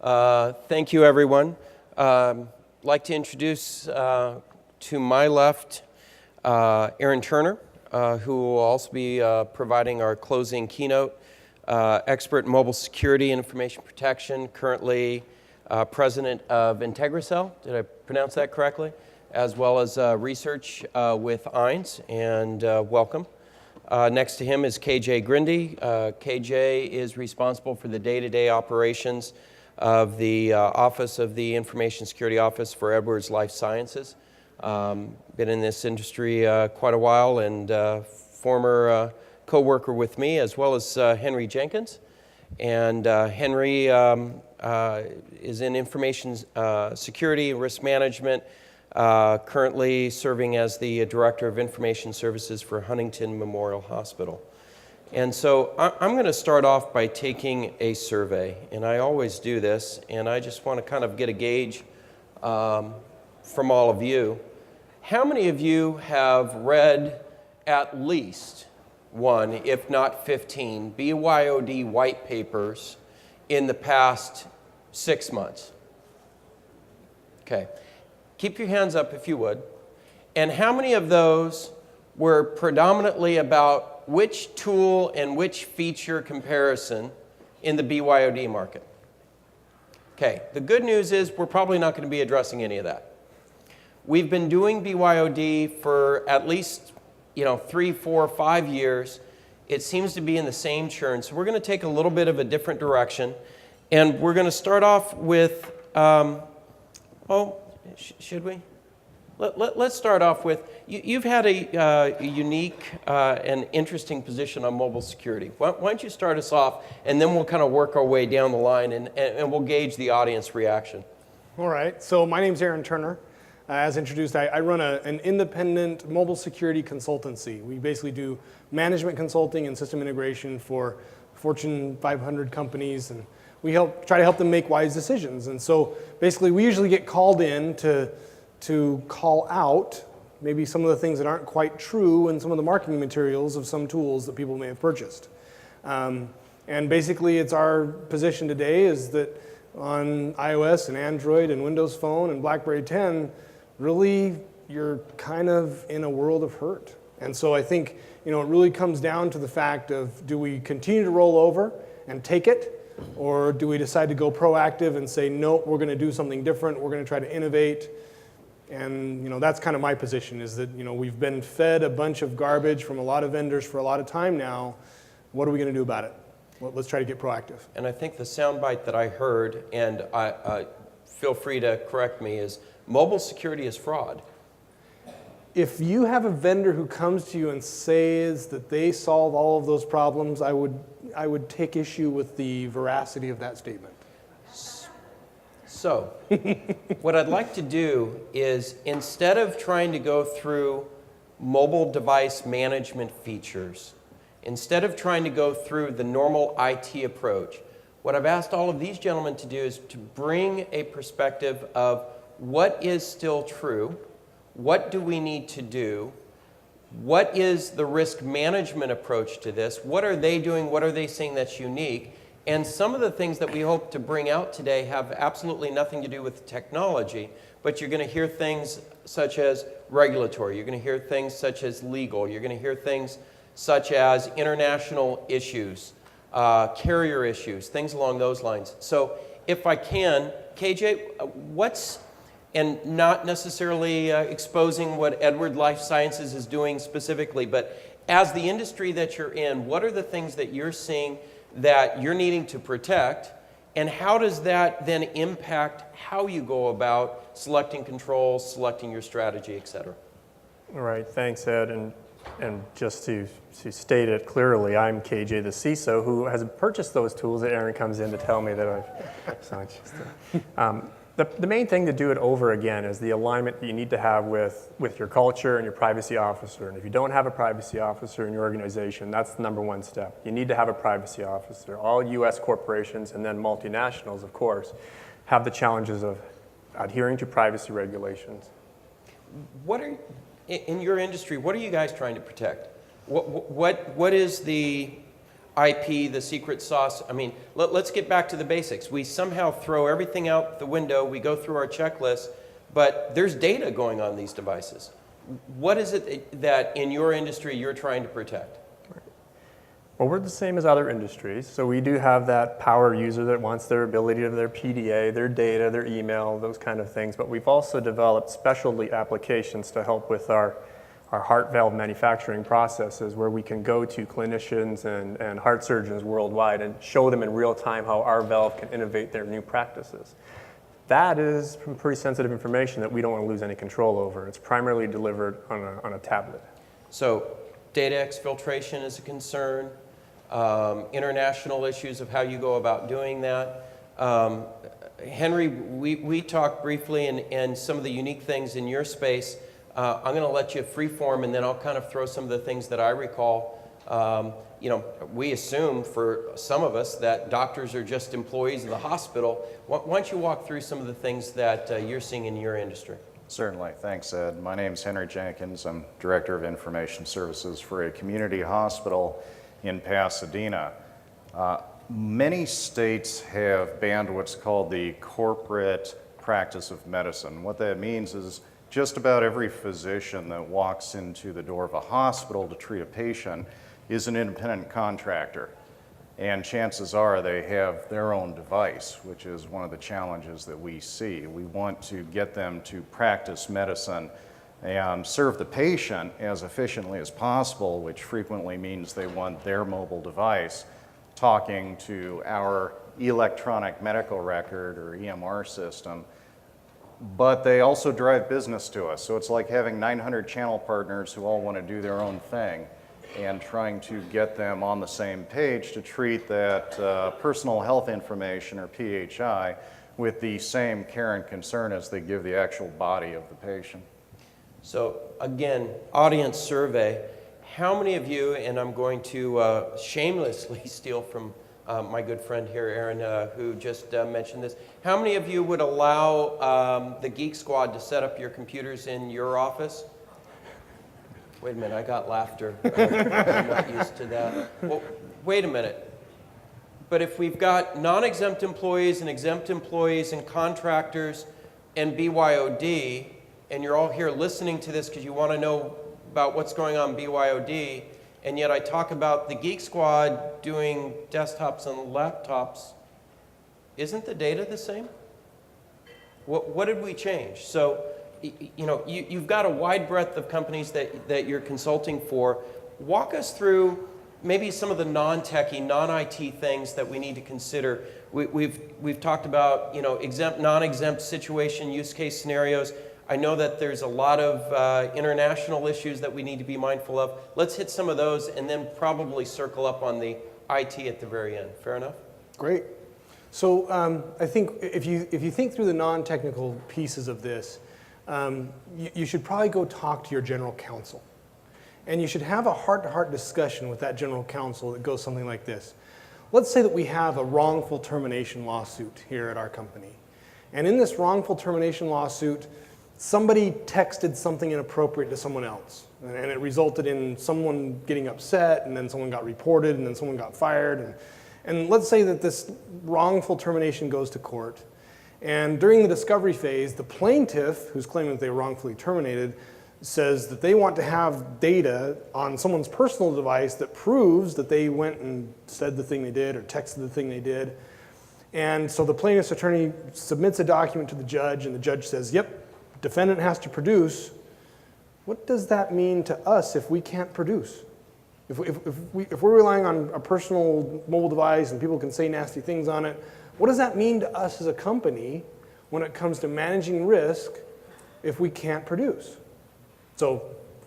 Thank you, everyone. I'd like to introduce to my left Erin Turner, who will also be providing our closing keynote. Expert in mobile security and information protection, currently president of IntegriCell, did I pronounce that correctly? As well as research with INS, and welcome. Next to him is KJ Grindy. KJ is responsible for the day-to-day operations of the Office of the Information Security Office for Edwards Life Sciences. Been in this industry quite a while, and former co-worker with me, as well as Henry Jenkins. And Henry is in information security and risk management, currently serving as the Director of Information Services for Huntington Memorial Hospital. And so I'm going to start off by taking a survey, and I always do this, and I just want to kind of get a gauge from all of you. How many of you have read at least one, if not 15, BYOD white papers in the past 6 months? Okay. Keep your hands up if you would. And how many of those were predominantly about which tool and which feature comparison in the BYOD market? Okay, the good news is we're probably not going to be addressing any of that. We've been doing BYOD for at least 3, 4, 5 years. It seems to be in the same churn. So we're going to take a little bit of a different direction. And we're going to start off with, should we? Let's start off with, you've had a unique and interesting position on mobile security. Why don't you start us off, and then we'll kind of work our way down the line, and we'll gauge the audience reaction. All right, so my name's Erin Turner. As introduced, I run an independent mobile security consultancy. We basically do management consulting and system integration for Fortune 500 companies, and we try to help them make wise decisions. And so basically we usually get called in to call out maybe some of the things that aren't quite true in some of the marketing materials of some tools that people may have purchased. And basically it's our position today is that on iOS and Android and Windows Phone and BlackBerry 10, really you're kind of in a world of hurt. And so I think it really comes down to the fact of, do we continue to roll over and take it? Or do we decide to go proactive and say, no, we're going to do something different, we're going to try to innovate? And that's kind of my position, is that we've been fed a bunch of garbage from a lot of vendors for a lot of time now. What are we going to do about it? Well, let's try to get proactive. And I think the soundbite that I heard, and I feel free to correct me, is mobile security is fraud. If you have a vendor who comes to you and says that they solve all of those problems, I would take issue with the veracity of that statement. So, what I'd like to do is, instead of trying to go through mobile device management features, instead of trying to go through the normal IT approach, what I've asked all of these gentlemen to do is to bring a perspective of what is still true, what do we need to do, what is the risk management approach to this, what are they doing, what are they saying that's unique, and some of the things that we hope to bring out today have absolutely nothing to do with technology, but you're going to hear things such as regulatory, you're going to hear things such as legal, you're going to hear things such as international issues, carrier issues, things along those lines. So if I can, KJ, and not necessarily exposing what Edwards Life Sciences is doing specifically, but as the industry that you're in, what are the things that you're seeing that you're needing to protect, and how does that then impact how you go about selecting controls, selecting your strategy, et cetera? All right, thanks, Ed. And just to state it clearly, I'm KJ, the CISO, who has purchased those tools that Erin comes in to tell me that I've... So it's just the main thing to do it over again is the alignment that you need to have with your culture and your privacy officer. And if you don't have a privacy officer in your organization, that's the number one step. You need to have a privacy officer. All U.S. corporations and then multinationals, of course, have the challenges of adhering to privacy regulations. In your industry, what are you guys trying to protect? What is the IP, the secret sauce. I mean, let's get back to the basics. We somehow throw everything out the window. We go through our checklist, but there's data going on these devices. What is it that in your industry you're trying to protect? Well, we're the same as other industries. So we do have that power user that wants their ability to their PDA, their data, their email, those kind of things. But we've also developed specialty applications to help with our heart valve manufacturing processes, where we can go to clinicians and heart surgeons worldwide and show them in real time how our valve can innovate their new practices. That is pretty sensitive information that we don't want to lose any control over. It's primarily delivered on a tablet. So data exfiltration is a concern. International issues of how you go about doing that. Henry, we talked briefly and some of the unique things in your space. I'm going to let you freeform, and then I'll kind of throw some of the things that I recall. You know, we assume for some of us that doctors are just employees of the hospital. Why don't you walk through some of the things that you're seeing in your industry? Certainly. Thanks, Ed. My name is Henry Jenkins. I'm Director of Information Services for a community hospital in Pasadena. Many states have banned what's called the corporate practice of medicine. What that means is just about every physician that walks into the door of a hospital to treat a patient is an independent contractor. And chances are they have their own device, which is one of the challenges that we see. We want to get them to practice medicine and serve the patient as efficiently as possible, which frequently means they want their mobile device talking to our electronic medical record or EMR system. But they also drive business to us. So it's like having 900 channel partners who all want to do their own thing and trying to get them on the same page to treat that personal health information, or PHI, with the same care and concern as they give the actual body of the patient. So again, audience survey. How many of you, and I'm going to shamelessly steal from my good friend here, Erina, who just mentioned this. How many of you would allow the Geek Squad to set up your computers in your office? Wait a minute, I got laughter. I'm not used to that. Well, wait a minute. But if we've got non-exempt employees and contractors and BYOD, and you're all here listening to this because you want to know about what's going on in BYOD, and yet I talk about the Geek Squad doing desktops and laptops, isn't the data the same? What did we change? So, you know, you've got a wide breadth of companies that you're consulting for. Walk us through maybe some of the non-techie, non-IT things that we need to consider. We've talked about, you know, exempt, non-exempt situation, use case scenarios. I know that there's a lot of international issues that we need to be mindful of. Let's hit some of those and then probably circle up on the IT at the very end. Fair enough? Great. So I think if you think through the non-technical pieces of this, you should probably go talk to your general counsel. And you should have a heart-to-heart discussion with that general counsel that goes something like this. Let's say that we have a wrongful termination lawsuit here at our company. And in this wrongful termination lawsuit, somebody texted something inappropriate to someone else. And it resulted in someone getting upset, and then someone got reported, and then someone got fired. And let's say that this wrongful termination goes to court. And during the discovery phase, the plaintiff, who's claiming that they were wrongfully terminated, says that they want to have data on someone's personal device that proves that they went and said the thing they did or texted the thing they did. And so the plaintiff's attorney submits a document to the judge, and the judge says, yep, defendant has to produce. What does that mean to us if we can't produce? If we're relying on a personal mobile device and people can say nasty things on it, what does that mean to us as a company when it comes to managing risk if we can't produce? So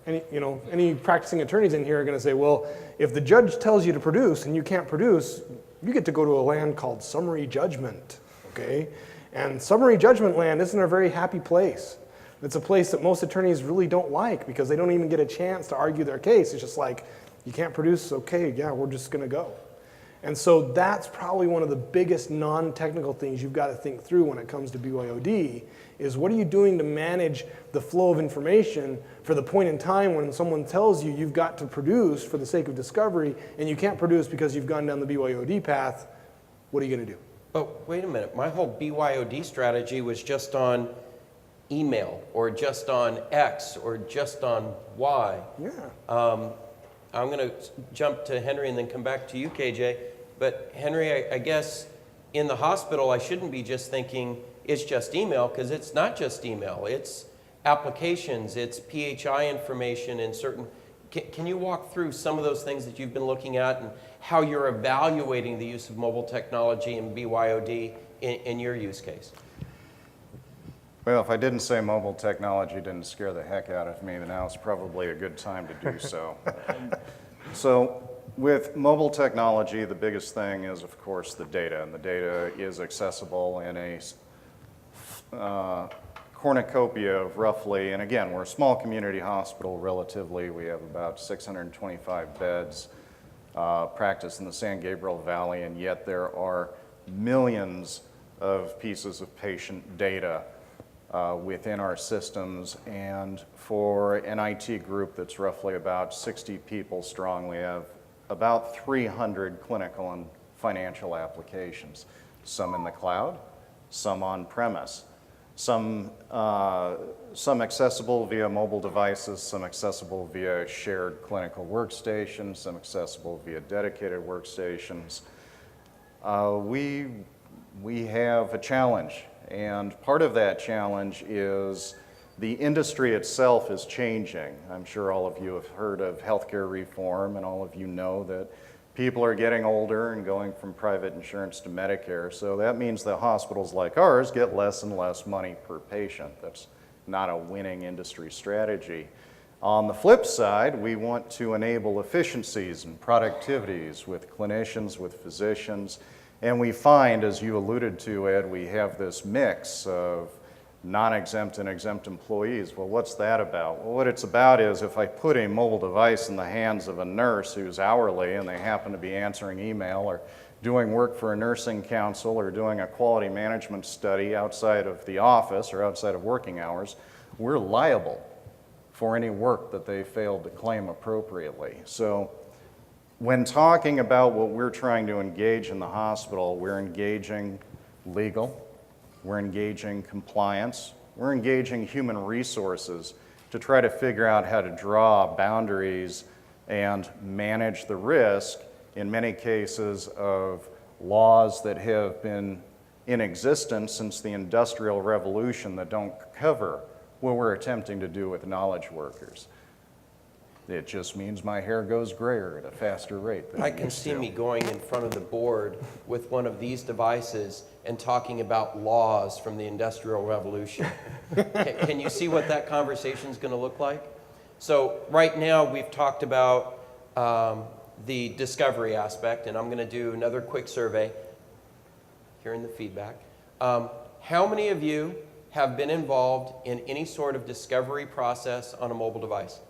any practicing attorneys in here are going to say, well, if the judge tells you to produce and you can't produce, you get to go to a land called summary judgment, okay? And summary judgment land isn't a very happy place. It's a place that most attorneys really don't like because they don't even get a chance to argue their case. It's just like, you can't produce, okay, yeah, we're just going to go. And so that's probably one of the biggest non-technical things you've got to think through when it comes to BYOD, is what are you doing to manage the flow of information for the point in time when someone tells you you've got to produce for the sake of discovery and you can't produce because you've gone down the BYOD path. What are you going to do? But wait a minute, my whole BYOD strategy was just on email or just on X or just on Y. Yeah. I'm going to jump to Henry and then come back to you, KJ. But Henry, I guess in the hospital, I shouldn't be just thinking it's just email, because it's not just email. It's applications, it's PHI information, and certain. Can you walk through some of those things that you've been looking at and how you're evaluating the use of mobile technology and BYOD in your use case? Well, if I didn't say mobile technology didn't scare the heck out of me, then now is probably a good time to do so. So with mobile technology, the biggest thing is, of course, the data. And the data is accessible in a cornucopia of roughly, and again, we're a small community hospital relatively. We have about 625 beds, practice in the San Gabriel Valley, and yet there are millions of pieces of patient data within our systems. And for an IT group that's roughly about 60 people strong, we have about 300 clinical and financial applications, some in the cloud, some on premise, some accessible via mobile devices, some accessible via shared clinical workstations, some accessible via dedicated workstations. We have a challenge, and part of that challenge is the industry itself is changing. I'm sure all of you have heard of healthcare reform, and all of you know that people are getting older and going from private insurance to Medicare. So that means that hospitals like ours get less and less money per patient. That's not a winning industry strategy. On the flip side, we want to enable efficiencies and productivities with clinicians, with physicians, and we find, as you alluded to, Ed, we have this mix of non-exempt and exempt employees. Well, what's that about? Well, what it's about is if I put a mobile device in the hands of a nurse who's hourly and they happen to be answering email or doing work for a nursing council or doing a quality management study outside of the office or outside of working hours, we're liable for any work that they failed to claim appropriately. So when talking about what we're trying to engage in the hospital, we're engaging legal, we're engaging compliance, we're engaging human resources to try to figure out how to draw boundaries and manage the risk, in many cases, of laws that have been in existence since the Industrial Revolution that don't cover what we're attempting to do with knowledge workers. It just means my hair goes grayer at a faster rate than I can see me going in front of the board with one of these devices and talking about laws from the Industrial Revolution. Can you see what that conversation is going to look like? So right now we've talked about the discovery aspect, and I'm going to do another quick survey, hearing the feedback. How many of you have been involved in any sort of discovery process on a mobile device?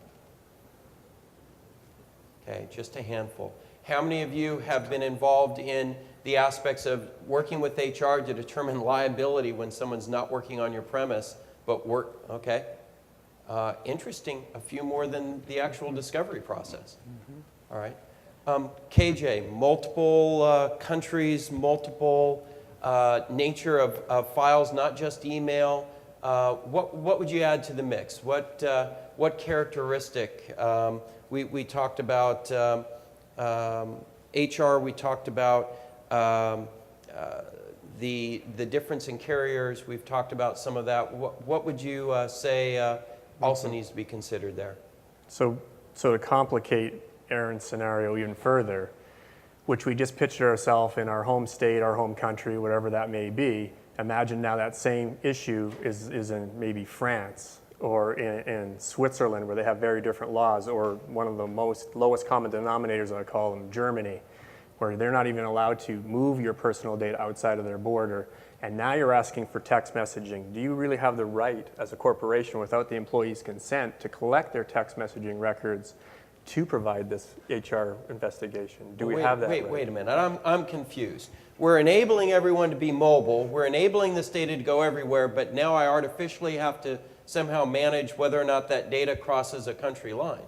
Okay, just a handful. How many of you have been involved in the aspects of working with HR to determine liability when someone's not working on your premise, but work, okay? Interesting, a few more than the actual discovery process. Mm-hmm. All right. KJ, multiple countries, multiple nature of files, not just email. What would you add to the mix? What characteristic? We talked about HR, we talked about the difference in carriers, we've talked about some of that. What would you say also needs to be considered there? So to complicate Aaron's scenario even further, which we just pictured ourselves in our home state, our home country, whatever that may be, imagine now that same issue is in maybe France or in Switzerland, where they have very different laws, or one of the lowest common denominators, I call them, Germany, where they're not even allowed to move your personal data outside of their border. And now you're asking for text messaging. Do you really have the right as a corporation, without the employee's consent, to collect their text messaging records to provide this HR investigation? Do we wait, have that? Wait a minute. I'm confused. We're enabling everyone to be mobile. We're enabling this data to go everywhere, but now I artificially have to somehow manage whether or not that data crosses a country line.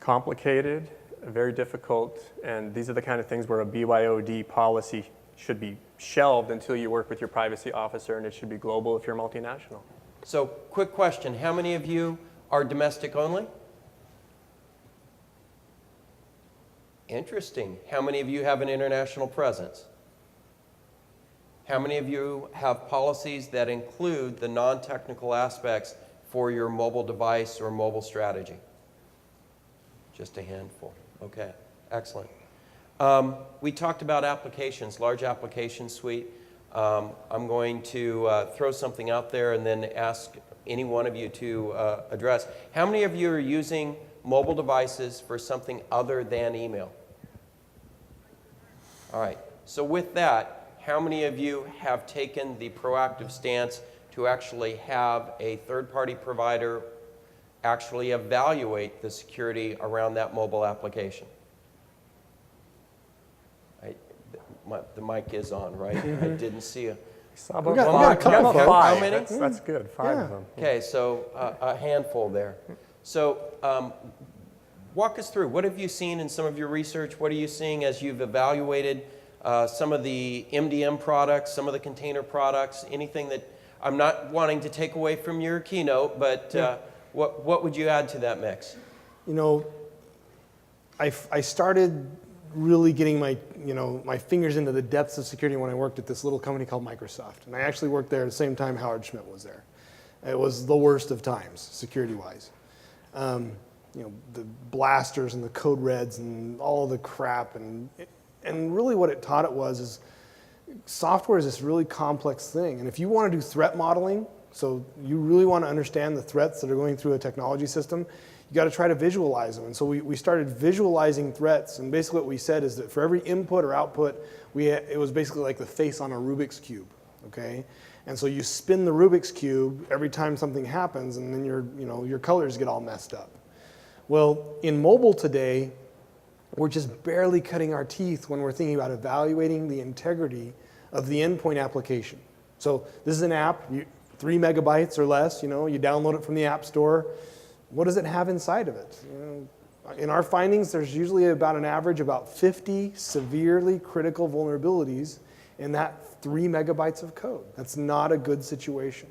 Complicated, very difficult, and these are the kind of things where a BYOD policy should be shelved until you work with your privacy officer, and it should be global if you're multinational. So, quick question. How many of you are domestic only? Interesting. How many of you have an international presence? How many of you have policies that include the non-technical aspects for your mobile device or mobile strategy? Just a handful. Okay, excellent. We talked about applications, large application suite. I'm going to throw something out there and then ask any one of you to address. How many of you are using mobile devices for something other than email? All right, so with that, how many of you have taken the proactive stance to actually have a third-party provider actually evaluate the security around that mobile application? The mic is on, right? I didn't see a... We got a couple of them. Five. How many? That's good, five of them. Okay, so a handful there. So walk us through. What have you seen in some of your research? What are you seeing as you've evaluated some of the MDM products, some of the container products, anything that I'm not wanting to take away from your keynote, but what would you add to that mix? You know, I started really getting my fingers into the depths of security when I worked at this little company called Microsoft. And I actually worked there at the same time Howard Schmidt was there. It was the worst of times, security-wise. The blasters and the code reds and all the crap. And really what it taught it was is software is this really complex thing. And if you want to do threat modeling, so you really want to understand the threats that are going through a technology system, you got to try to visualize them. And so we started visualizing threats, and basically what we said is that for every input or output, it was basically like the face on a Rubik's Cube, okay? And so you spin the Rubik's Cube every time something happens, and then your colors get all messed up. Well, in mobile today, we're just barely cutting our teeth when we're thinking about evaluating the integrity of the endpoint application. So this is an app, 3 megabytes or less, you download it from the App Store. What does it have inside of it? In our findings, there's usually about an average about 50 severely critical vulnerabilities in that 3 megabytes of code. That's not a good situation.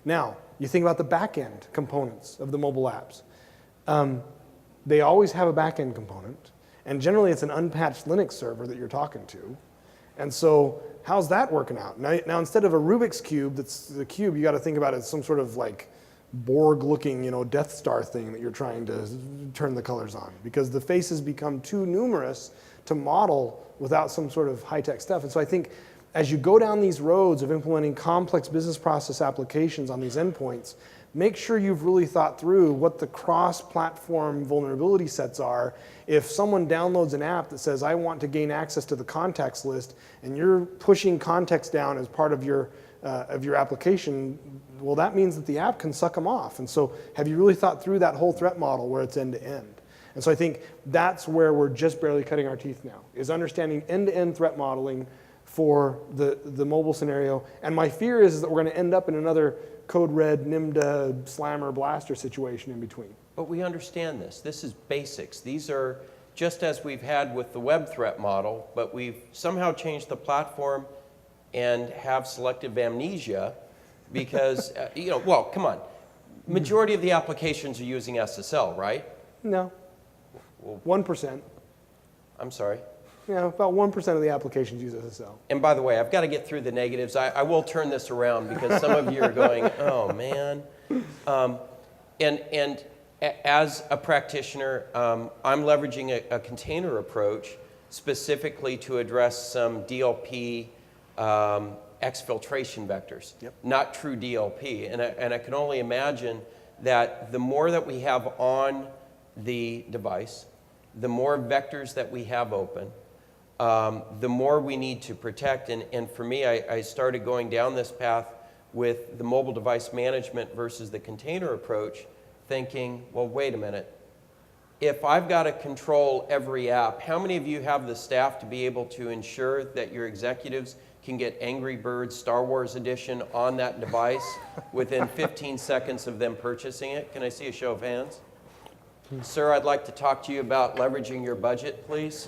Now, you think about the back-end components of the mobile apps. They always have a back-end component, and generally it's an unpatched Linux server that you're talking to. And so how's that working out? Now instead of a Rubik's Cube that's the cube, you got to think about it as some sort of like Borg-looking, Death Star thing that you're trying to turn the colors on, because the faces become too numerous to model without some sort of high-tech stuff. And so I think as you go down these roads of implementing complex business process applications on these endpoints, make sure you've really thought through what the cross-platform vulnerability sets are. If someone downloads an app that says, I want to gain access to the contacts list, and you're pushing context down as part of your application, well, that means that the app can suck them off. And so have you really thought through that whole threat model where it's end-to-end? And so I think that's where we're just barely cutting our teeth now, is understanding end-to-end threat modeling for the mobile scenario. And my fear is that we're going to end up in another code red, NIMDA, slammer, blaster situation in between. But we understand this. This is basics. These are just as we've had with the web threat model, but we've somehow changed the platform and have selective amnesia because, well, come on. Majority of the applications are using SSL, right? No. 1%. I'm sorry. Yeah, about 1% of the applications use SSL. And by the way, I've got to get through the negatives. I will turn this around because some of you are going, oh, man. And as a practitioner, I'm leveraging a container approach specifically to address some DLP exfiltration vectors, not true DLP. And I can only imagine that the more that we have on the device, the more vectors that we have open, the more we need to protect. And for me, I started going down this path with the mobile device management versus the container approach, thinking, well, wait a minute. if I've got to control every app, how many of you have the staff to be able to ensure that your executives can get Angry Birds Star Wars Edition on that device within 15 seconds of them purchasing it? Can I see a show of hands? Sir, I'd like to talk to you about leveraging your budget, please.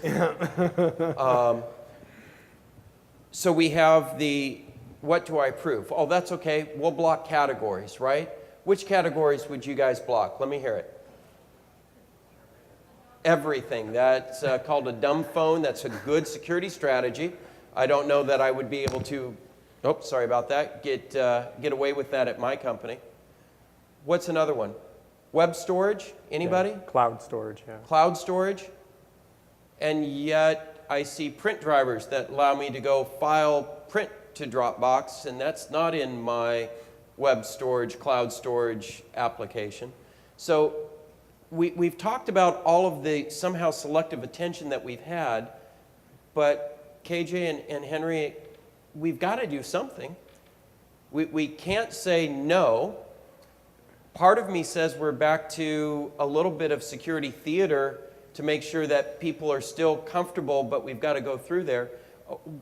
So we have the, what do I approve? Oh, that's okay. We'll block categories, right? Which categories would you guys block? Let me hear it. Everything. That's called a dumb phone. That's a good security strategy. I don't know that I would be able to, oh, sorry about that, get away with that at my company. What's another one? Web storage? Anybody? Yeah, cloud storage, yeah. Cloud storage? And yet I see print drivers that allow me to go file print to Dropbox, and that's not in my web storage, cloud storage application. So we've talked about all of the somehow selective attention that we've had, but KJ and Henry, we've got to do something. We can't say no. Part of me says we're back to a little bit of security theater to make sure that people are still comfortable, but we've got to go through there.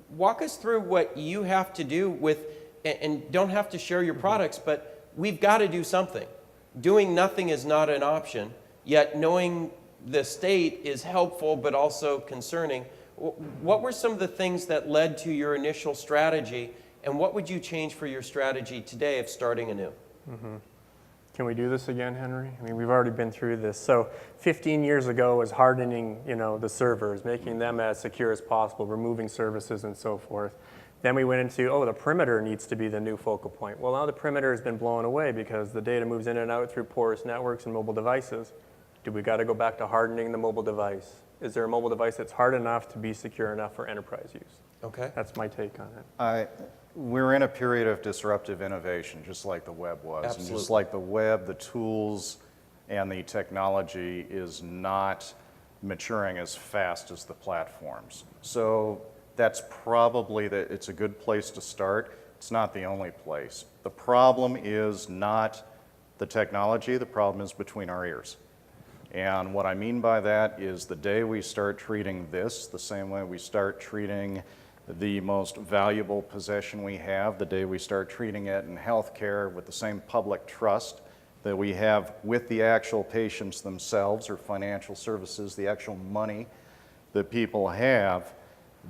Walk us through what you have to do with, and don't have to share your products, but we've got to do something. Doing nothing is not an option, yet knowing the state is helpful but also concerning. What were some of the things that led to your initial strategy, and what would you change for your strategy today of starting anew? Mm-hmm. Can we do this again, Henry? I mean, we've already been through this. So 15 years ago was hardening, the servers, making them as secure as possible, removing services and so forth. Then we went into, the perimeter needs to be the new focal point. Well, now the perimeter has been blown away because the data moves in and out through porous networks and mobile devices. Do we got to go back to hardening the mobile device? Is there a mobile device that's hard enough to be secure enough for enterprise use? Okay. That's my take on it. We're in a period of disruptive innovation, just like the web was. Absolutely. And just like the web, the tools and the technology is not maturing as fast as the platforms. So that's probably it's a good place to start. It's not the only place. The problem is not the technology, the problem is between our ears. And what I mean by that is the day we start treating this the same way we start treating the most valuable possession we have, the day we start treating it in healthcare with the same public trust that we have with the actual patients themselves or financial services, the actual money that people have,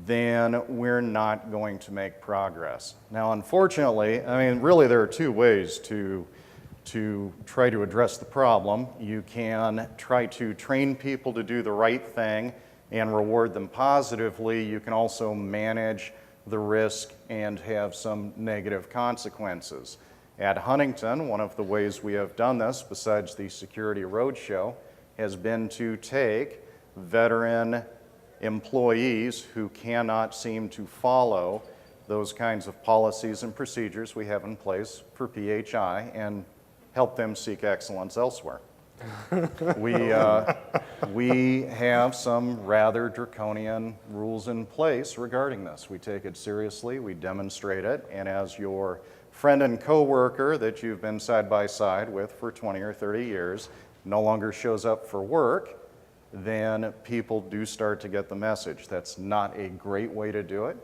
then we're not going to make progress. Now, unfortunately, really there are two ways to try to address the problem. You can try to train people to do the right thing and reward them positively. You can also manage the risk and have some negative consequences. At Huntington, one of the ways we have done this, besides the Security Roadshow, has been to take veteran employees who cannot seem to follow those kinds of policies and procedures we have in place for PHI and help them seek excellence elsewhere. We have some rather draconian rules in place regarding this. We take it seriously, we demonstrate it, and as your friend and coworker that you've been side by side with for 20 or 30 years no longer shows up for work, then people do start to get the message. That's not a great way to do it.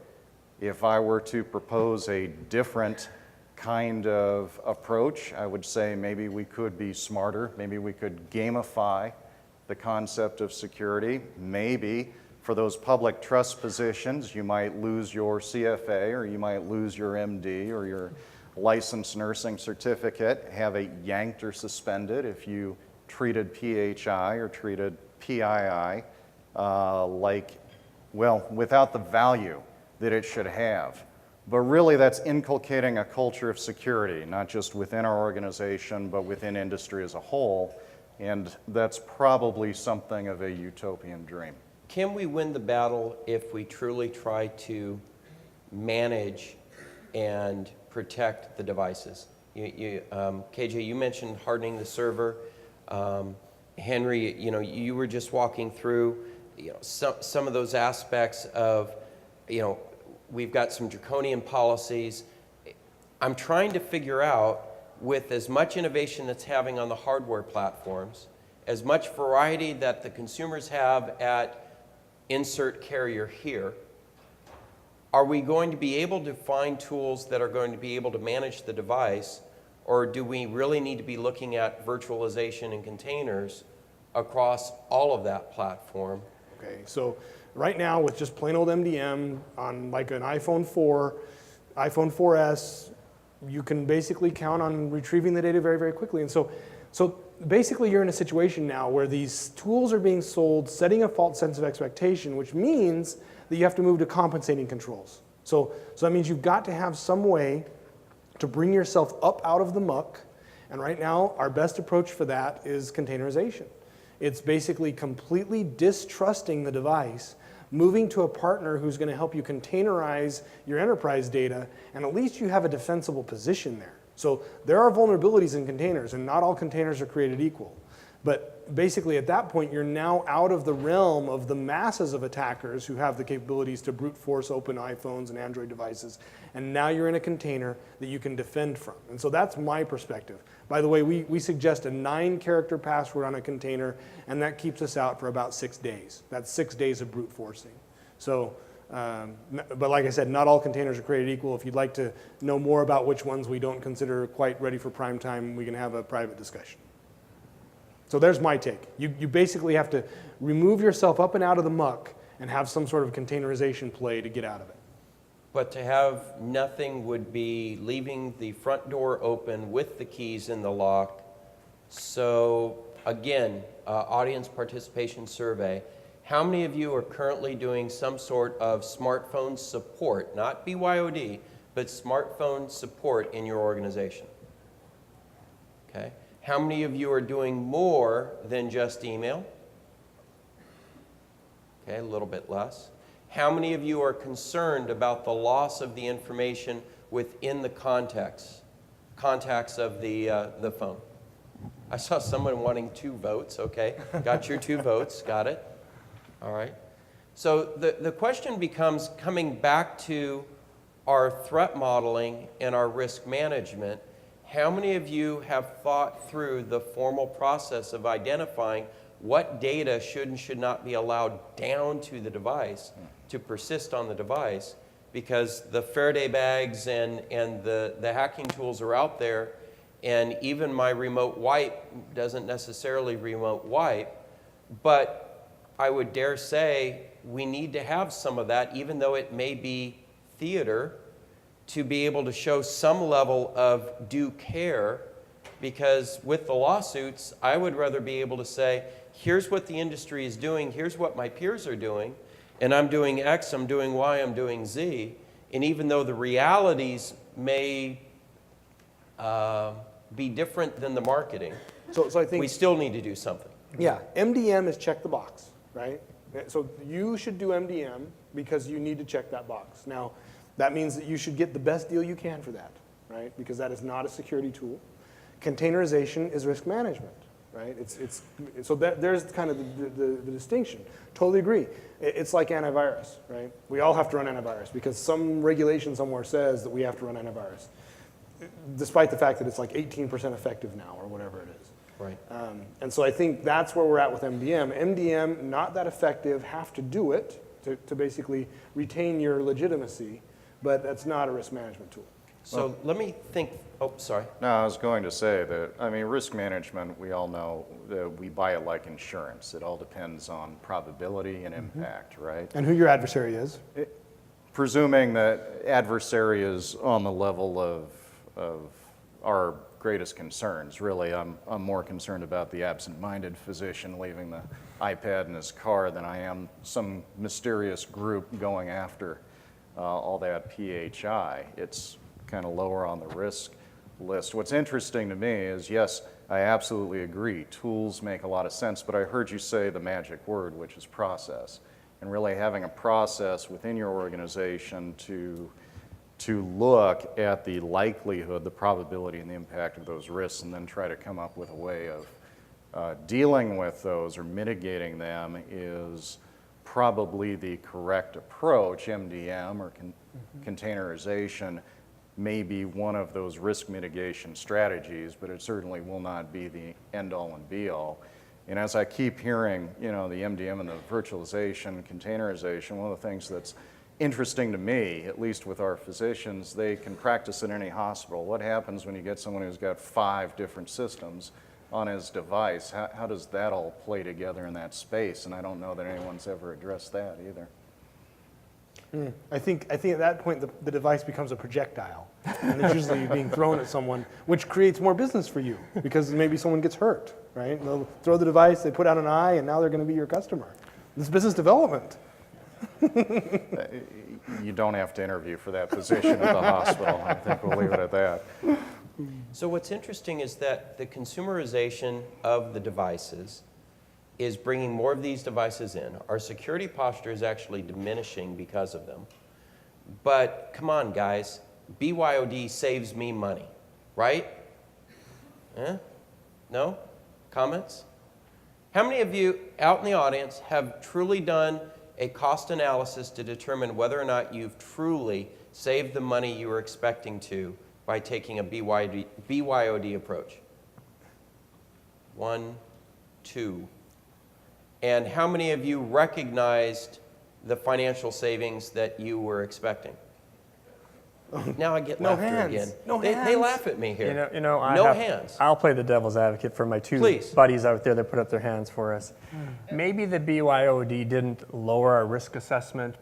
If I were to propose a different kind of approach, I would say maybe we could be smarter, maybe we could gamify the concept of security. Maybe for those public trust positions, you might lose your CFA or you might lose your MD or your licensed nursing certificate, have it yanked or suspended if you treated PHI or treated PII without the value that it should have. But really, that's inculcating a culture of security, not just within our organization, but within industry as a whole. And that's probably something of a utopian dream. Can we win the battle if we truly try to manage and protect the devices? KJ, you mentioned hardening the server. Henry, you were just walking through some of those aspects of, we've got some draconian policies. I'm trying to figure out, with as much innovation that's having on the hardware platforms as much variety that the consumers have at insert carrier here, are we going to be able to find tools that are going to be able to manage the device, or do we really need to be looking at virtualization and containers across all of that platform? Okay, so right now with just plain old MDM on like an iPhone 4, iPhone 4S, you can basically count on retrieving the data very, very quickly. And so basically you're in a situation now where these tools are being sold setting a false sense of expectation, which means that you have to move to compensating controls. So that means you've got to have some way to bring yourself up out of the muck. And right now, our best approach for that is containerization. It's basically completely distrusting the device, moving to a partner who's going to help you containerize your enterprise data, and at least you have a defensible position there. So there are vulnerabilities in containers, and not all containers are created equal. But basically at that point, you're now out of the realm of the masses of attackers who have the capabilities to brute force open iPhones and Android devices. And now you're in a container that you can defend from. And so that's my perspective. By the way, we suggest a 9-character password on a container, and that keeps us out for about 6 days. That's 6 days of brute forcing. So, but like I said, not all containers are created equal. If you'd like to know more about which ones we don't consider quite ready for prime time, we can have a private discussion. So there's my take. You basically have to remove yourself up and out of the muck and have some sort of containerization play to get out of it. But to have nothing would be leaving the front door open with the keys in the lock. So again, audience participation survey. How many of you are currently doing some sort of smartphone support, not BYOD, but smartphone support in your organization? Okay. How many of you are doing more than just email? Okay, a little bit less. How many of you are concerned about the loss of the information within the contacts of the phone? I saw someone wanting 2 votes. Okay, got your 2 votes, got it. All right. So the question becomes, coming back to our threat modeling and our risk management, how many of you have thought through the formal process of identifying what data should and should not be allowed down to the device to persist on the device? Because the Faraday bags and the hacking tools are out there, and even my remote wipe doesn't necessarily remote wipe, but I would dare say we need to have some of that, even though it may be theater, to be able to show some level of due care, because with the lawsuits, I would rather be able to say, here's what the industry is doing, here's what my peers are doing, and I'm doing X, I'm doing Y, I'm doing Z, and even though the realities may be different than the marketing, So I think we still need to do something. Yeah, MDM is check the box, right? So you should do MDM because you need to check that box. Now, that means that you should get the best deal you can for that, right? Because that is not a security tool. Containerization is risk management, right? So there's kind of the distinction. Totally agree. It's like antivirus, right? We all have to run antivirus because some regulation somewhere says that we have to run antivirus, despite the fact that it's like 18% effective now or whatever it is. Right. And so I think that's where we're at with MDM. MDM, not that effective, have to do it to basically retain your legitimacy, but that's not a risk management tool. So let me think, oh, sorry. No, I was going to say that, I mean, risk management, we all know that we buy it like insurance. It all depends on probability and impact, right? And who your adversary is. Presuming that adversary is on the level of our greatest concerns. Really, I'm more concerned about the absent-minded physician leaving the iPad in his car than I am some mysterious group going after all that PHI. It's kind of lower on the risk list. What's interesting to me is, yes, I absolutely agree. Tools make a lot of sense, but I heard you say the magic word, which is process. And really having a process within your organization to look at the likelihood, the probability, and the impact of those risks, and then try to come up with a way of dealing with those or mitigating them is probably the correct approach. MDM or containerization may be one of those risk mitigation strategies, but it certainly will not be the end-all and be-all. And as I keep hearing, the MDM and the virtualization, containerization, one of the things that's interesting to me, at least with our physicians, they can practice in any hospital. What happens when you get someone who's got 5 different systems on his device? How does that all play together in that space? And I don't know that anyone's ever addressed that either. I think at that point the device becomes a projectile, and it's usually being thrown at someone, which creates more business for you because maybe someone gets hurt, right? And they'll throw the device, they put out an eye, and now they're going to be your customer. This is business development. You don't have to interview for that position at the hospital. I think we'll leave it at that. So what's interesting is that the consumerization of the devices is bringing more of these devices in. Our security posture is actually diminishing because of them. But come on, guys, BYOD saves me money, right? No? Comments? How many of you out in the audience have truly done a cost analysis to determine whether or not you've truly saved the money you were expecting to by taking a BYOD approach? 1, 2. And how many of you recognized the financial savings that you were expecting? Now I get laughter again. No They hands. laugh at me here. No hands. I'll play the devil's advocate for my 2 Please. buddies out there that put up their hands for us. Maybe the BYOD didn't lower our risk assessment,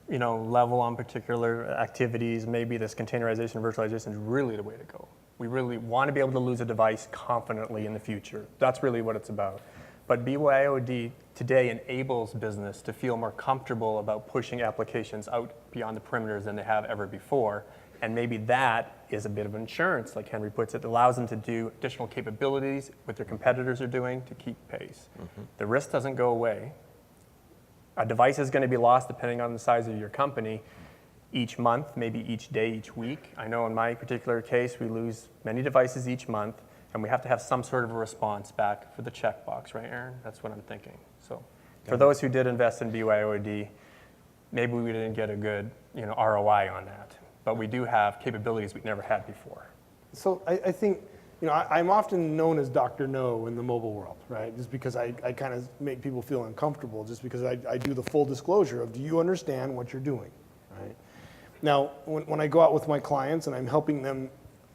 level on particular activities. Maybe this containerization and virtualization is really the way to go. We really want to be able to lose a device confidently in the future. That's really what it's about. But BYOD today enables business to feel more comfortable about pushing applications out beyond the perimeters than they have ever before. And maybe that is a bit of insurance, like Henry puts it, that allows them to do additional capabilities, what their competitors are doing to keep pace. The risk doesn't go away. A device is going to be lost depending on the size of your company each month, maybe each day, each week. I know in my particular case, we lose many devices each month. And we have to have some sort of a response back for the checkbox, right, Aaron? That's what I'm thinking. So for those who did invest in BYOD, maybe we didn't get a good ROI on that. But we do have capabilities we never had before. So I think, I'm often known as Dr. No in the mobile world, right? Just because I kind of make people feel uncomfortable, just because I do the full disclosure of, do you understand what you're doing, right? Now, when I go out with my clients and I'm helping them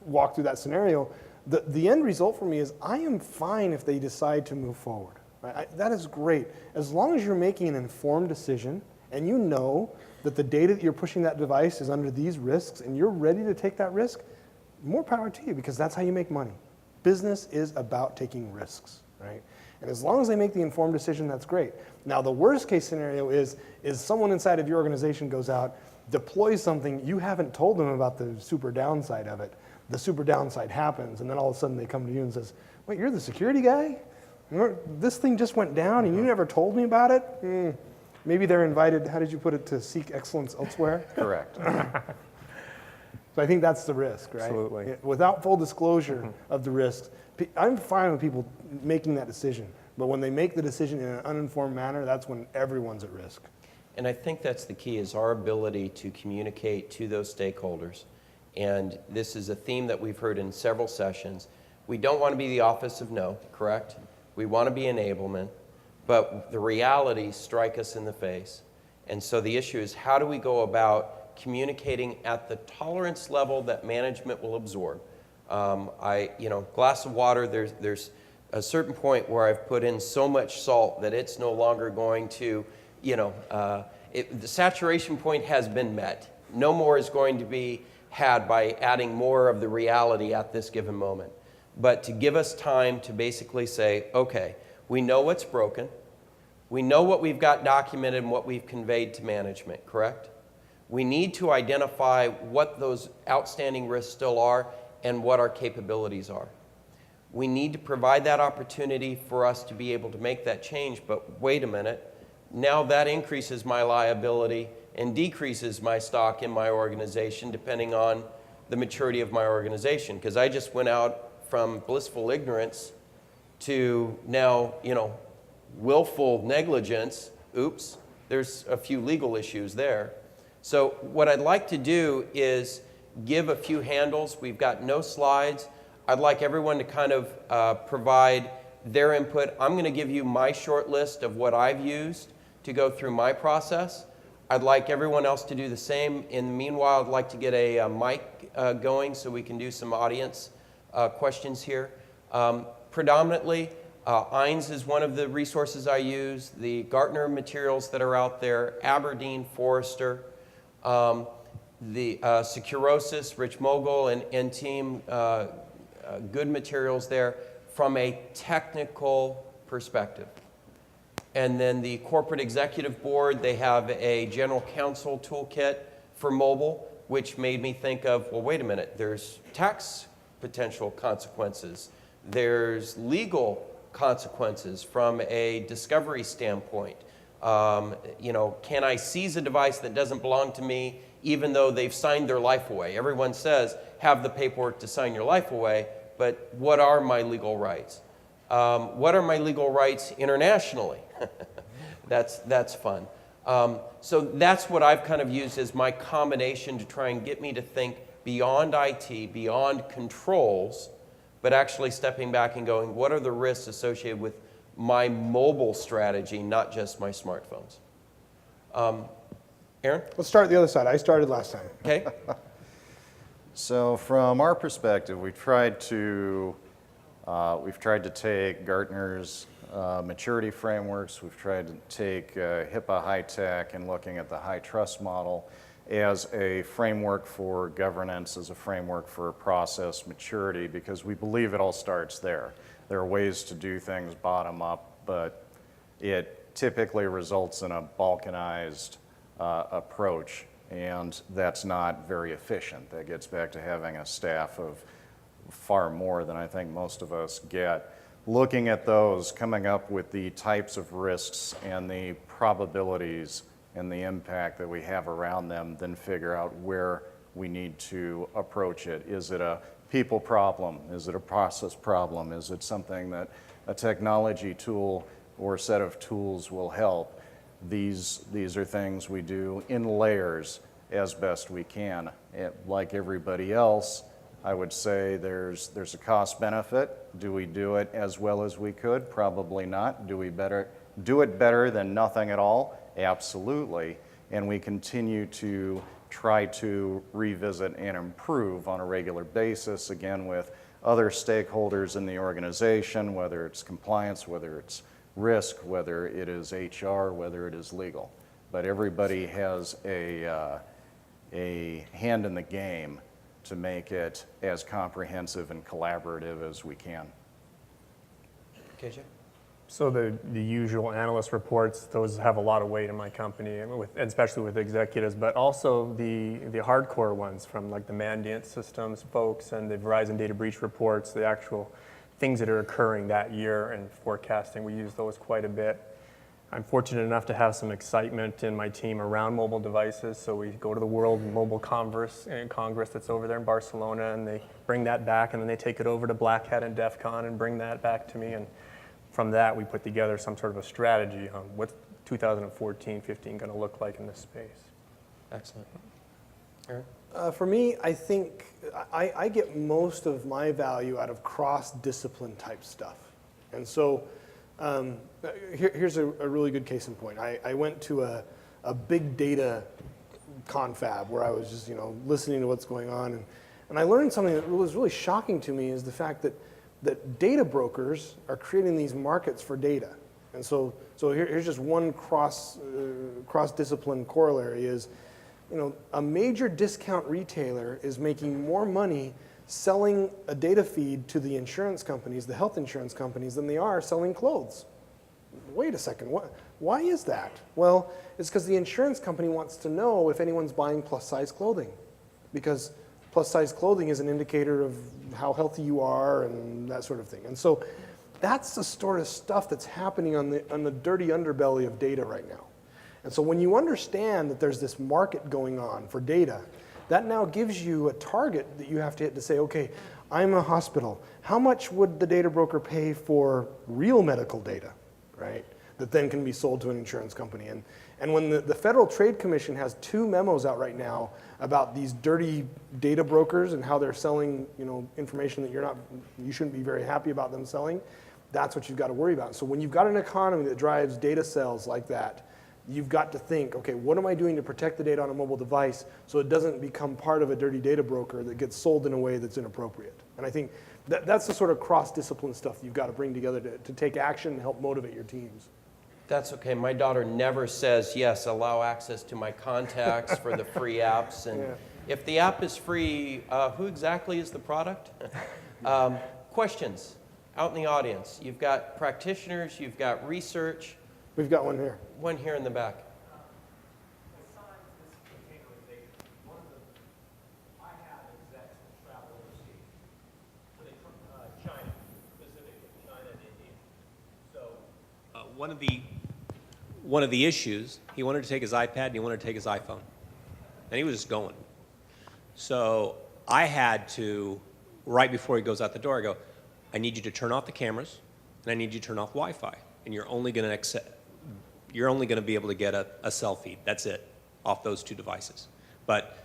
walk through that scenario, the end result for me is I am fine if they decide to move forward. Right? That is great. As long as you're making an informed decision and you know that the data that you're pushing that device is under these risks and you're ready to take that risk, more power to you, because that's how you make money. Business is about taking risks, right? And as long as they make the informed decision, that's great. Now, the worst case scenario is someone inside of your organization goes out, deploys something, you haven't told them about the super downside of it. The super downside happens, and then all of a sudden they come to you and says, wait, you're the security guy? This thing just went down and you never told me about it? Maybe they're invited, how did you put it, to seek excellence elsewhere? Correct. So I think that's the risk, right? Absolutely. Without full disclosure of the risks, I'm fine with people making that decision. But when they make the decision in an uninformed manner, that's when everyone's at risk. And I think that's the key, is our ability to communicate to those stakeholders. And this is a theme that we've heard in several sessions. We don't want to be the office of no, correct? We want to be enablement, but the realities strike us in the face. And so the issue is, how do we go about communicating at the tolerance level that management will absorb? Glass of water, there's a certain point where I've put in so much salt that it's no longer going to, the saturation point has been met. No more is going to be had by adding more of the reality at this given moment. But to give us time to basically say, okay, we know what's broken. We know what we've got documented and what we've conveyed to management, correct? We need to identify what those outstanding risks still are and what our capabilities are. We need to provide that opportunity for us to be able to make that change, but wait a minute, now that increases my liability and decreases my stock in my organization depending on the maturity of my organization. Because I just went out from blissful ignorance to now, willful negligence. Oops, there's a few legal issues there. So what I'd like to do is give a few handles. We've got no slides. I'd like everyone to kind of provide their input. I'm going to give you my short list of what I've used to go through my process. I'd like everyone else to do the same. In the meanwhile, I'd like to get a mic going so we can do some audience questions here. Predominantly, INS is one of the resources I use, the Gartner materials that are out there, Aberdeen, Forrester, the Securosis, Rich Mogul, and team, good materials there from a technical perspective. And then the corporate executive board, they have a general counsel toolkit for mobile, which made me think of, well, wait a minute, there's tax potential consequences. There's legal consequences from a discovery standpoint. You know, can I seize a device that doesn't belong to me even though they've signed their life away? Everyone says, have the paperwork to sign your life away, but what are my legal rights? What are my legal rights internationally? That's fun. So that's what I've kind of used as my combination to try and get me to think beyond IT, beyond controls, but actually stepping back and going, what are the risks associated with my mobile strategy, not just my smartphones? Aaron? Let's start the other side. I started last time. Okay. So from our perspective, we've tried to take Gartner's maturity frameworks. We've tried to take HIPAA high-tech and looking at the high trust model as a framework for governance, as a framework for process maturity, because we believe it all starts there. There are ways to do things bottom up, but it typically results in a balkanized approach, and that's not very efficient. That gets back to having a staff of far more than I think most of us get. Looking at those, coming up with the types of risks and the probabilities and the impact that we have around them, then figure out where we need to approach it. Is it a people problem? Is it a process problem? Is it something that a technology tool or set of tools will help? These are things we do in layers as best we can. Like everybody else, I would say there's a cost benefit. Do we do it as well as we could? Probably not. Do it better than nothing at all? Absolutely. And we continue to try to revisit and improve on a regular basis, again, with other stakeholders in the organization, whether it's compliance, whether it's risk, whether it is HR, whether it is legal. But everybody has a hand in the game to make it as comprehensive and collaborative as we can. KJ? So the usual analyst reports, those have a lot of weight in my company, especially with executives, but also the hardcore ones from like the Mandiant Systems folks and the Verizon data breach reports, the actual things that are occurring that year and forecasting. We use those quite a bit. I'm fortunate enough to have some excitement in my team around mobile devices, so we go to the World Mobile Congress that's over there in Barcelona, and they bring that back, and then they take it over to Black Hat and DEF CON and bring that back to me, and from that we put together some sort of a strategy on what's 2014-15 going to look like in this space. Excellent. Aaron? For me, I think I get most of my value out of cross-discipline type stuff. And so here's a really good case in point. I went to a big data confab where I was just listening to what's going on. And I learned something that was really shocking to me is the fact that data brokers are creating these markets for data. And so here's just one cross-discipline corollary is, a major discount retailer is making more money selling a data feed to the insurance companies, the health insurance companies, than they are selling clothes. Wait a second, why is that? Well, it's because the insurance company wants to know if anyone's buying plus-size clothing, because plus-size clothing is an indicator of how healthy you are and that sort of thing. And so that's the sort of stuff that's happening on the dirty underbelly of data right now. And so when you understand that there's this market going on for data, that now gives you a target that you have to hit to say, okay, I'm a hospital. How much would the data broker pay for real medical data, right? That then can be sold to an insurance company. And when the Federal Trade Commission has 2 memos out right now about these dirty data brokers and how they're selling, information that you shouldn't be very happy about them selling, That's what you've got to worry about. So when you've got an economy that drives data cells like that, you've got to think, okay, what am I doing to protect the data on a mobile device so it doesn't become part of a dirty data broker that gets sold in a way that's inappropriate? And I think that's the sort of cross-discipline stuff you've got to bring together to take action and help motivate your teams. That's okay. My daughter never says, yes, allow access to my contacts for the free apps. And if the app is free, who exactly is the product? Questions out in the audience. You've got practitioners, you've got research. We've got one here. One here in the back. Besides this containerization, one of the, I have execs that travel overseas, China, specifically China and India. So one of the issues, he wanted to take his iPad and he wanted to take his iPhone, and he was just going. So I had to, right before he goes out the door, I go, I need you to turn off the cameras, and I need you to turn off Wi-Fi, and you're only going to be able to get a cell feed. That's it, off those two devices. But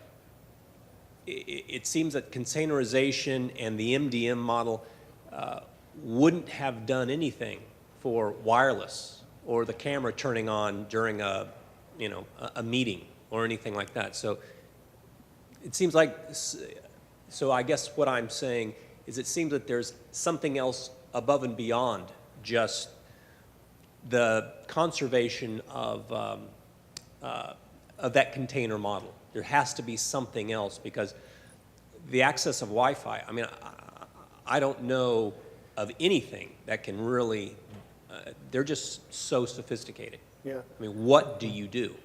it seems that containerization and the MDM model wouldn't have done anything for wireless or the camera turning on during a meeting or anything like that. So it seems like, so I guess what I'm saying is it seems that there's something else above and beyond just the conservation of that container model. There has to be something else, because the access of Wi-Fi, I mean, I don't know of anything that can really, they're just so sophisticated. Yeah. I mean, what do you do?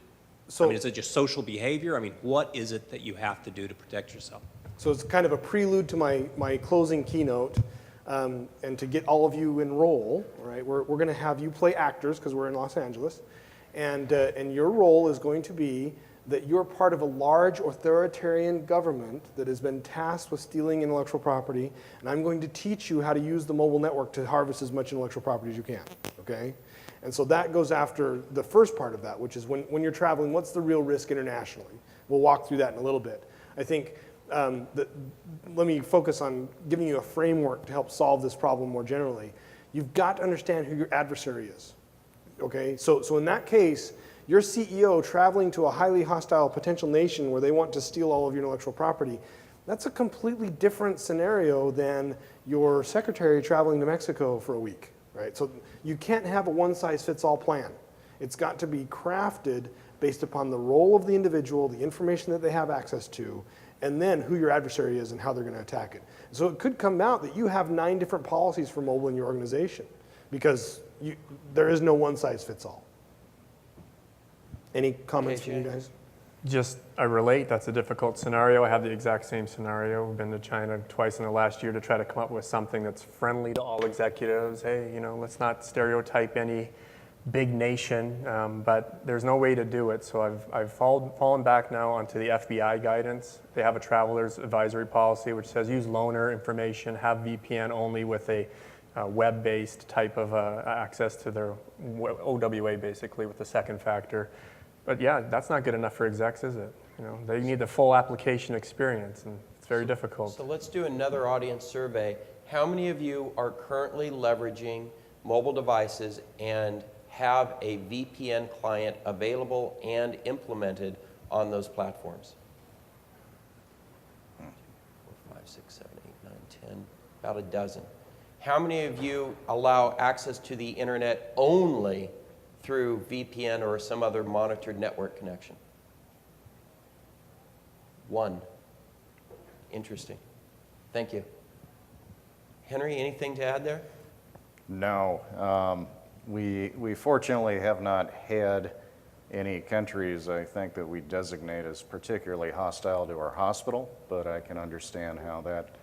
So, I mean, is it just social behavior? I mean, what is it that you have to do to protect yourself? So it's kind of a prelude to my closing keynote, and to get all of you in role, right? We're going to have you play actors because we're in Los Angeles, and your role is going to be that you're part of a large authoritarian government that has been tasked with stealing intellectual property, and I'm going to teach you how to use the mobile network to harvest as much intellectual property as you can, okay? And so that goes after the first part of that, which is when you're traveling, what's the real risk internationally? We'll walk through that in a little bit. I think let me focus on giving you a framework to help solve this problem more generally. You've got to understand who your adversary is, okay? So in that case, your CEO traveling to a highly hostile potential nation where they want to steal all of your intellectual property, that's a completely different scenario than your secretary traveling to Mexico for a week, right? So you can't have a one-size-fits-all plan. It's got to be crafted based upon the role of the individual, the information that they have access to, and then who your adversary is and how they're going to attack it. So it could come out that you have 9 different policies for mobile in your organization, because there is no one-size-fits-all. Any comments from you guys? Just, I relate, that's a difficult scenario. I have the exact same scenario. We've been to China twice in the last year to try to come up with something that's friendly to all executives. Hey, let's not stereotype any big nation, but there's no way to do it. So I've fallen back now onto the FBI guidance. They have a traveler's advisory policy which says use loaner information, have VPN only with a web-based type of access to their OWA, basically, with the second factor. But yeah, that's not good enough for execs, is it? They need the full application experience, and it's very difficult. So let's do another audience survey. How many of you are currently leveraging mobile devices and have a VPN client available and implemented on those platforms? 4, 5, 6, 7, 8, 9, 10, about a dozen. How many of you allow access to the internet only through VPN or some other monitored network connection? 1. Interesting. Thank you. Henry, anything to add there? No. We fortunately have not had any countries, I think, that we designate as particularly hostile to our hospital, but I can understand how that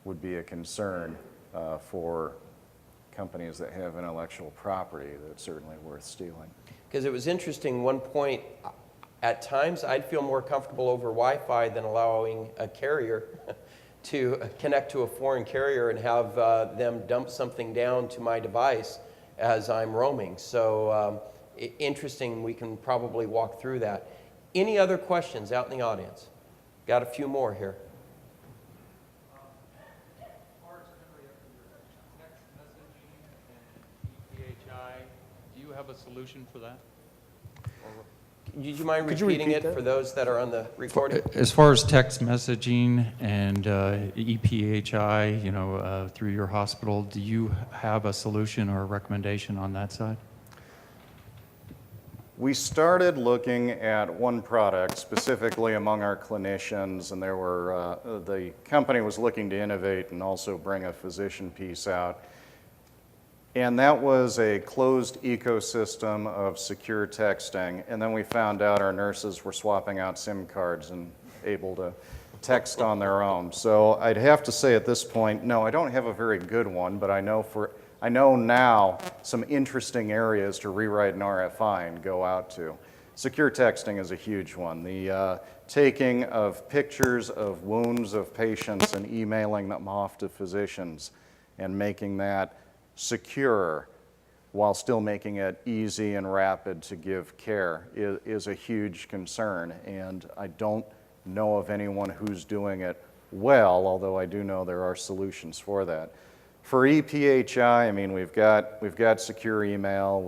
would be a concern for companies that have intellectual property that's certainly worth stealing. Because it was interesting, one point, at times I'd feel more comfortable over Wi-Fi than allowing a carrier to connect to a foreign carrier and have them dump something down to my device as I'm roaming. So interesting, we can probably walk through that. Any other questions out in the audience? Got a few more here. have a solution for that? Would you mind Could you repeating repeat it that? for those that are on the recording? As far as text messaging and EPHI, through your hospital, do you have a solution or a recommendation on that side? We started looking at one product specifically among our clinicians, and the company was looking to innovate and also bring a physician piece out. And that was a closed ecosystem of secure texting. And then we found out our nurses were swapping out SIM cards and able to text on their own. So I'd have to say at this point, no, I don't have a very good one, but I know now some interesting areas to rewrite an RFI and go out to. Secure texting is a huge one. The taking of pictures of wounds of patients and emailing them off to physicians and making that secure while still making it easy and rapid to give care is a huge concern. And I don't know of anyone who's doing it well, although I do know there are solutions for that. For EPHI, I mean, we've got secure email,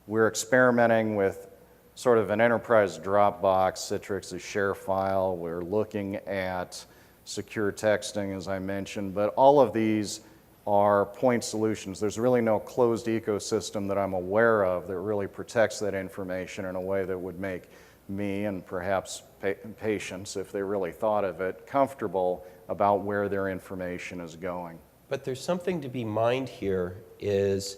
we're experimenting with sort of an enterprise Dropbox, Citrix, a share file. We're looking at secure texting, as I mentioned, but all of these are point solutions. There's really no closed ecosystem that I'm aware of that really protects that information in a way that would make me and perhaps patients, if they really thought of it, comfortable about where their information is going. But there's something to be mined here is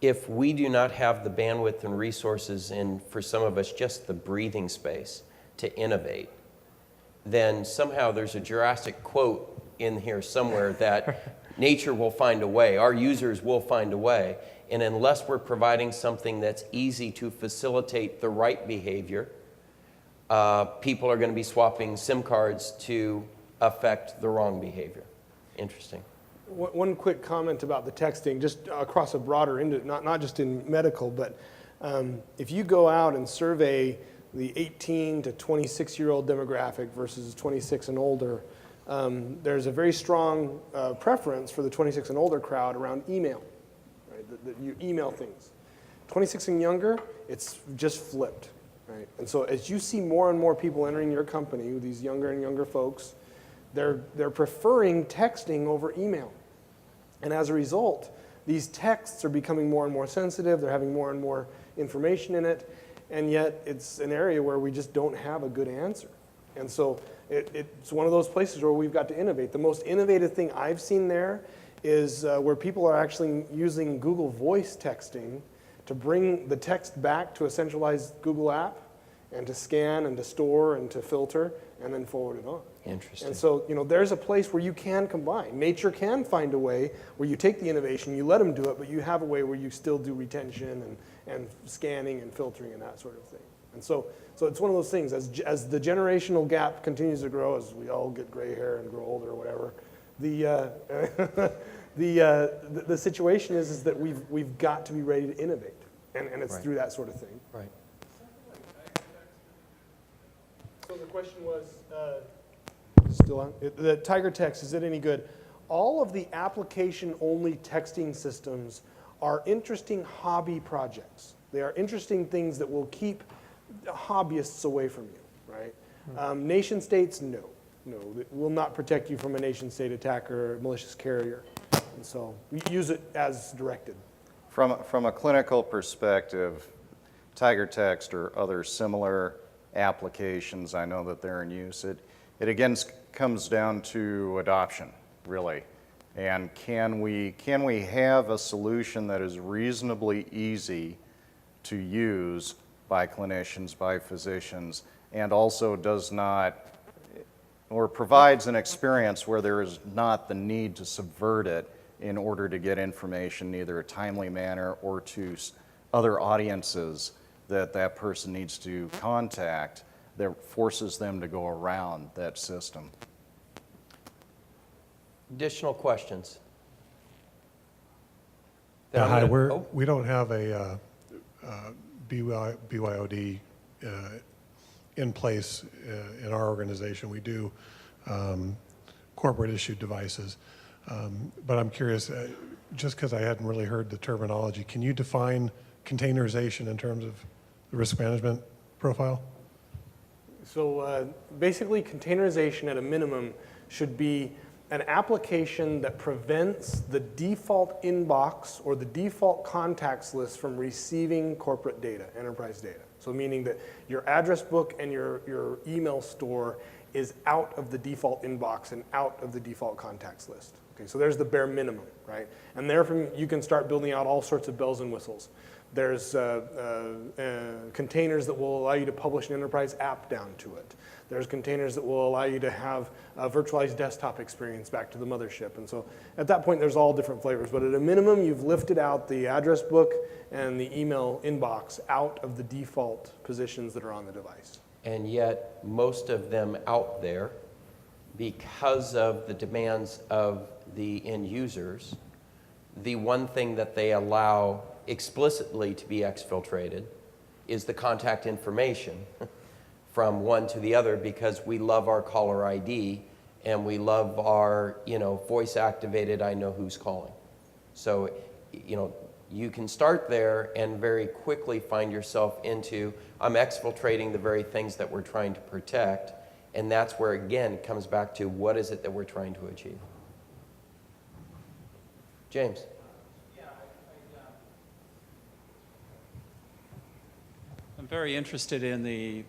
if we do not have the bandwidth and resources and for some of us just the breathing space to innovate, then somehow there's a Jurassic quote in here somewhere that nature will find a way, our users will find a way, and unless we're providing something that's easy to facilitate the right behavior, people are going to be swapping SIM cards to affect the wrong behavior. Interesting. One quick comment about the texting, just across a broader, not just in medical, but if you go out and survey the 18 to 26-year-old demographic versus 26 and older, there's a very strong preference for the 26 and older crowd around email, right? That you email things. 26 and younger, it's just flipped, right? And so as you see more and more people entering your company, these younger and younger folks, they're preferring texting over email. And as a result, these texts are becoming more and more sensitive, they're having more and more information in it, and yet it's an area where we just don't have a good answer. And so it's one of those places where we've got to innovate. The most innovative thing I've seen there is where people are actually using Google Voice texting to bring the text back to a centralized Google app and to scan and to store and to filter and then forward it on. Interesting. And so, there's a place where you can combine. Nature can find a way where you take the innovation, you let them do it, but you have a way where you still do retention and scanning and filtering and that sort of thing. And so it's one of those things, as the generational gap continues to grow, as we all get gray hair and grow older or whatever, the situation is that we've got to be ready to innovate. And it's Right. through that sort of thing. Right. So the question was, still on? The Tiger Text, is it any good? All of the application-only texting systems are interesting hobby projects. They are interesting things that will keep hobbyists away from you, right? Nation states, no. It will not protect you from a nation state attacker or malicious carrier. And so we use it as directed. From a clinical perspective, Tiger Text or other similar applications, I know that they're in use. It again comes down to adoption, really. And can we have a solution that is reasonably easy to use by clinicians, by physicians, and also does not, or provides an experience where there is not the need to subvert it in order to get information in either a timely manner or to other audiences that person needs to contact, that forces them to go around that system. Additional questions? Hi, Oh. we don't have a BYOD in place in our organization. We do corporate issued devices. But I'm curious, just because I hadn't really heard the terminology, can you define containerization in terms of the risk management profile? So basically, containerization at a minimum should be an application that prevents the default inbox or the default contacts list from receiving corporate data, enterprise data. So meaning that your address book and your email store is out of the default inbox and out of the default contacts list. Okay, so there's the bare minimum, right? And therefrom, you can start building out all sorts of bells and whistles. There's containers that will allow you to publish an enterprise app down to it. There's containers that will allow you to have a virtualized desktop experience back to the mothership. And so at that point, there's all different flavors. But at a minimum, you've lifted out the address book and the email inbox out of the default positions that are on the device. And yet, most of them out there, because of the demands of the end users, the one thing that they allow explicitly to be exfiltrated is the contact information from one to the other, because we love our caller ID and we love our, voice activated, I know who's calling. So, you can start there and very quickly find yourself into, I'm exfiltrating the very things that we're trying to protect. And that's where, again, it comes back to what is it that we're trying to achieve? James. I'm very interested in the,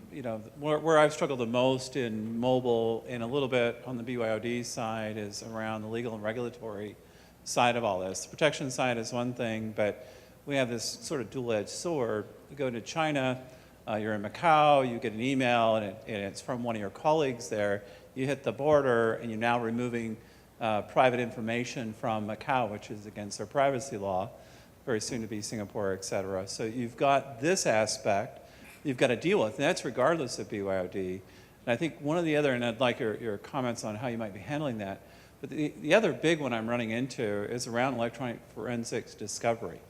where I've struggled the most in mobile and a little bit on the BYOD side is around the legal and regulatory side of all this. The protection side is one thing, but we have this sort of dual-edged sword. You go to China, you're in Macau, you get an email, and it's from one of your colleagues there. You hit the border, and you're now removing private information from Macau, which is against their privacy law, very soon to be Singapore, et cetera. So you've got this aspect you've got to deal with, and that's regardless of BYOD. And I think one of the other, and I'd like your comments on how you might be handling that, but the other big one I'm running into is around electronic forensics discovery,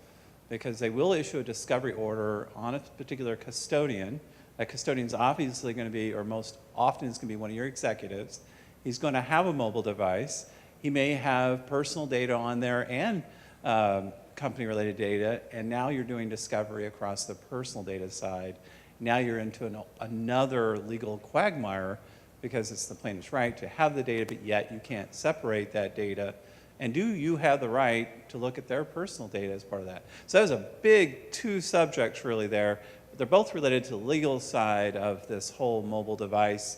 because they will issue a discovery order on a particular custodian. That custodian's obviously going to be, or most often is going to be one of your executives. He's going to have a mobile device. He may have personal data on there and company-related data, and now you're doing discovery across the personal data side. Now you're into another legal quagmire, because it's the plaintiff's right to have the data, but yet you can't separate that data. And do you have the right to look at their personal data as part of that? So there's a big two subjects really there. They're both related to the legal side of this whole mobile device.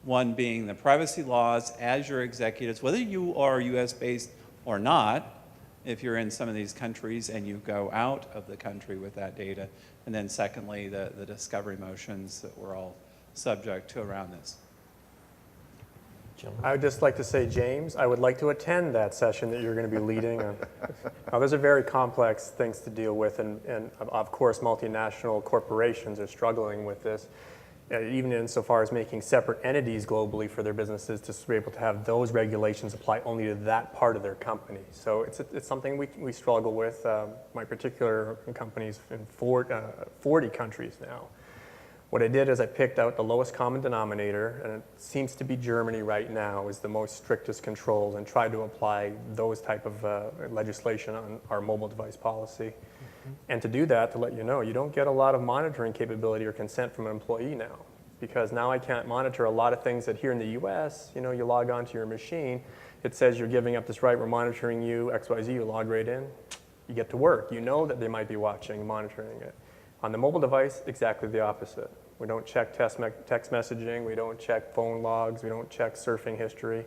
One being the privacy laws as your executives, whether you are US-based or not, if you're in some of these countries and you go out of the country with that data. And then secondly, the discovery motions that we're all subject to around this. I would just like to say, James, I would like to attend that session that you're going to be leading. Those are very complex things to deal with, and of course, multinational corporations are struggling with this, even insofar as making separate entities globally for their businesses to be able to have those regulations apply only to that part of their company. So it's something we struggle with. My particular company's in 40 countries now. What I did is I picked out the lowest common denominator, and it seems to be Germany right now is the most strictest controls, and tried to apply those type of legislation on our mobile device policy. Mm-hmm. And to do that, to let you know, you don't get a lot of monitoring capability or consent from an employee now, because now I can't monitor a lot of things that here in the US, you log onto your machine, it says you're giving up this right, we're monitoring you, XYZ, you log right in, you get to work. You know that they might be watching, monitoring it. On the mobile device, exactly the opposite. We don't check text messaging, we don't check phone logs, we don't check surfing history.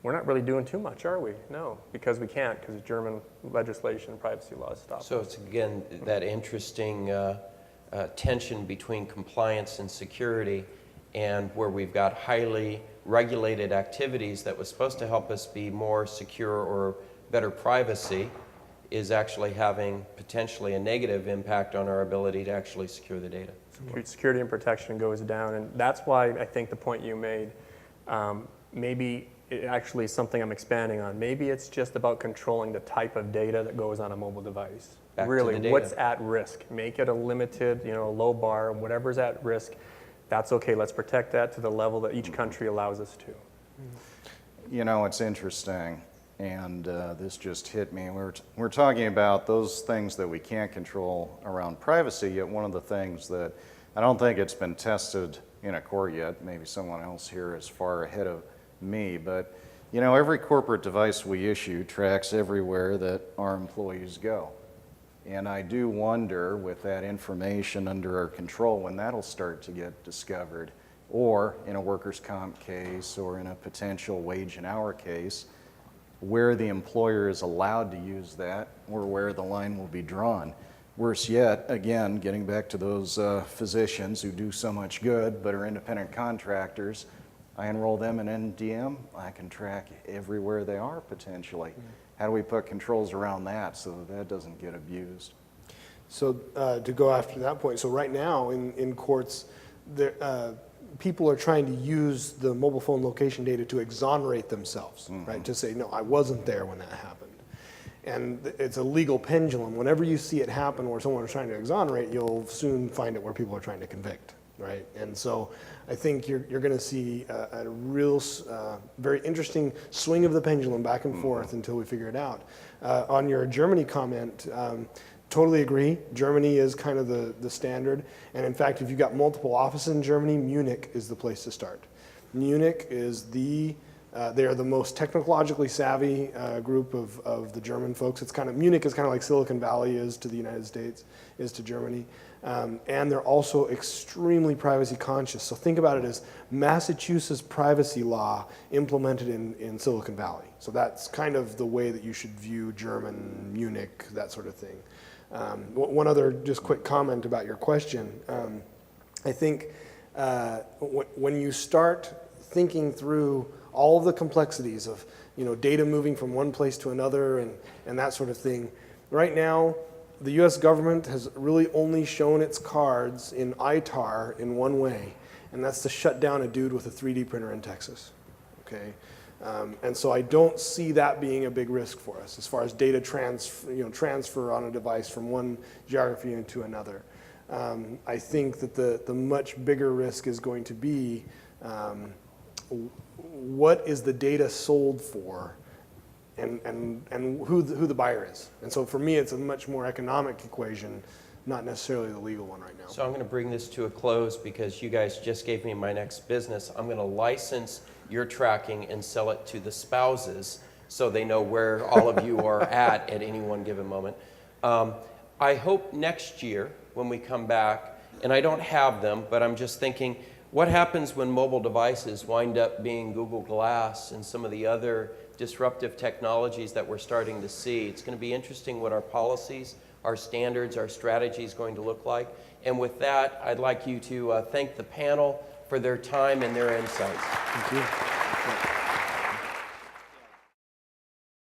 We're not really doing too much, are we? No, because we can't, because German legislation and privacy laws stop So us. it's, again, that interesting tension between compliance and security, and where we've got highly regulated activities that was supposed to help us be more secure or better privacy, is actually having potentially a negative impact on our ability to actually secure the data. Security and protection goes down, and that's why I think the point you made, maybe it actually is something I'm expanding on. Maybe it's just about controlling the type of data that goes on a mobile device. Back to really, the data. what's at risk? Make it a limited, low bar, whatever's at risk, that's okay. Let's protect that to the level that each country allows us to. It's interesting. and this just hit me. We're talking about those things that we can't control around privacy, yet one of the things that I don't think it's been tested in a court yet, maybe someone else here is far ahead of me, but you know, every corporate device we issue tracks everywhere that our employees go. And I do wonder, with that information under our control, when that'll start to get discovered, or in a workers' comp case, or in a potential wage and hour case, where the employer is allowed to use that, or where the line will be drawn. Worse yet, again, getting back to those physicians who do so much good but are independent contractors, I enroll them in NDM, I can track everywhere they are potentially. How do we put controls around that so that that doesn't get abused? So to go after that point, so right now in courts, people are trying to use the mobile phone location data to exonerate themselves, right? To say, no, I wasn't there when that happened. And it's a legal pendulum. Whenever you see it happen where someone is trying to exonerate, you'll soon find it where people are trying to convict, right? And so I think you're going to see a real, very interesting swing of the pendulum back and forth until we figure it out. On your Germany comment, totally agree. Germany is kind of the standard. And in fact, if you've got multiple offices in Germany, Munich is the place to start. Munich is they are the most technologically savvy group of the German folks. Munich is kind of like Silicon Valley is to the United States, is to Germany. And they're also extremely privacy conscious. So think about it as Massachusetts privacy law implemented in Silicon Valley. So that's kind of the way that you should view German, Munich, that sort of thing. One other just quick comment about your question. I think when you start thinking through all of the complexities of data moving from one place to another and that sort of thing, right now the US government has really only shown its cards in ITAR in one way, and that's to shut down a dude with a 3D printer in Texas. Okay. And so I don't see that being a big risk for us as far as data transfer on a device from one geography into another. I think that the much bigger risk is going to be what is the data sold for and who the buyer is. And so for me, it's a much more economic equation, not necessarily the legal one right now. So I'm going to bring this to a close because you guys just gave me my next business. I'm going to license your tracking and sell it to the spouses so they know where all of you are at any one given moment. I hope next year when we come back, and I don't have them, but I'm just thinking, what happens when mobile devices wind up being Google Glass and some of the other disruptive technologies that we're starting to see? It's going to be interesting what our policies, our standards, our strategy is going to look like. And with that, I'd like you to thank the panel for their time and their insights. Thank you.